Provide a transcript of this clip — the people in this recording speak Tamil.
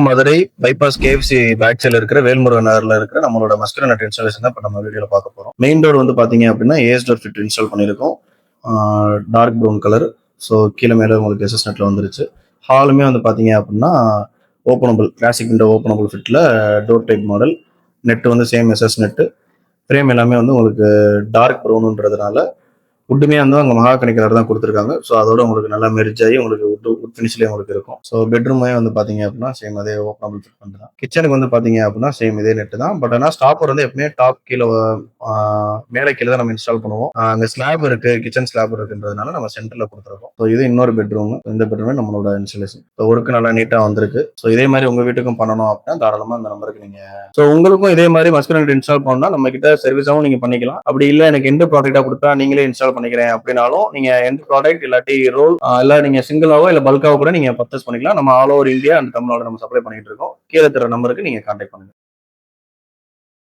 மதுரை பைபாஸ் கேஎஃப்சி பேக் சைடுல இருக்கிற வேல்முருகன் நகர்ல இருக்கிற நம்மளோட மஸ்குலர் நட் இன்ஸ்டாலேஷன் தான் இப்போ நம்ம வீடியோல பார்க்க போறோம். மெயின் டோர் வந்து பாத்தீங்க அப்படின்னா ஏஎஸ் டோர் ஃபிட் இன்ஸ்டால் பண்ணியிருக்கோம். Dark brown colour. ஸோ கீழே மேலே உங்களுக்கு எஸ்எஸ் நெட்ல வந்துருச்சு. ஹாலுமே வந்து பாத்தீங்க அப்படின்னா ஓப்பனபிள் கிளாசிக் விண்டோ ஓப்பனபிள் ஃபிட்ல டோர் டைப் மாடல். நெட் வந்து சேம் எஸ்எஸ் நெட்டு. ஃப்ரேம் எல்லாமே வந்து உங்களுக்கு டார்க் ப்ரௌனுன்றதுனால வுட்டுமே வந்து அங்கே மகாகனி கலர் தான் கொடுத்துருக்காங்க. ஸோ அதோட உங்களுக்கு நல்லா மெரிஜ் ஆகி உங்களுக்கு வுட் ஃபினிஷ்லேயே உங்களுக்கு இருக்கும். ஸோ பெட்ரூமே வந்து பார்த்தீங்க அப்படின்னா சேம் அதே ஓப்பனபிள் ஃபிட் பண்ணுறேன். கிச்சனுக்கு வந்து பார்த்தீங்க அப்படின்னா சேம் இதே நெட்டு தான். பட் ஆனால் ஸ்டாப்பர் வந்து எப்பவுமே டாப் கீழே மேலே கீழே தான் நம்ம இன்ஸ்டால் பண்ணுவோம். அங்கே ஸ்லாப் இருக்கு, கிச்சன் ஸ்லாப் இருக்குன்றதுனால நம்ம சென்டரில் கொடுத்துருக்கோம். ஸோ இது இன்னொரு பெட்ரூம். இந்த பெட்ரூமே நம்மளோட இன்ஸ்டாலேஷன். ஸோ ஒர்க்கு நல்லா நீட்டாக வந்திருக்கு. ஸோ இதே மாதிரி உங்கள் வீட்டுக்கும் பண்ணணும் அப்படின்னா தாராளமாக இந்த நம்பருக்கு நீங்கள். ஸோ உங்களுக்கும் இதே மாதிரி மஸ்குலர் நட் இன்ஸ்டால் பண்ணா நம்ம கிட்ட சர்வீஸாகவும் நீங்கள் பண்ணிக்கலாம். அப்படி இல்லை எனக்கு எந்த ப்ராடக்டாக கொடுத்தா நீங்களே இன்ஸ்டால் பண்ணிக்கிறேன் அப்படின்னாலும் நீங்க எந்த ப்ராடக்ட் இல்லாட்டி ரோல் இல்ல நீங்க சிங்கிளாவோ இல்ல பல்காவோ கூட நீங்க பர்ச்சேஸ் பண்ணிக்கலாம். நம்ம all over India and Tamil Nadu நம்ம சப்ளை பண்ணிட்டு இருக்கோம். கீழே தர நம்பருக்கு நீங்க கான்டாக்ட் பண்ணுங்க.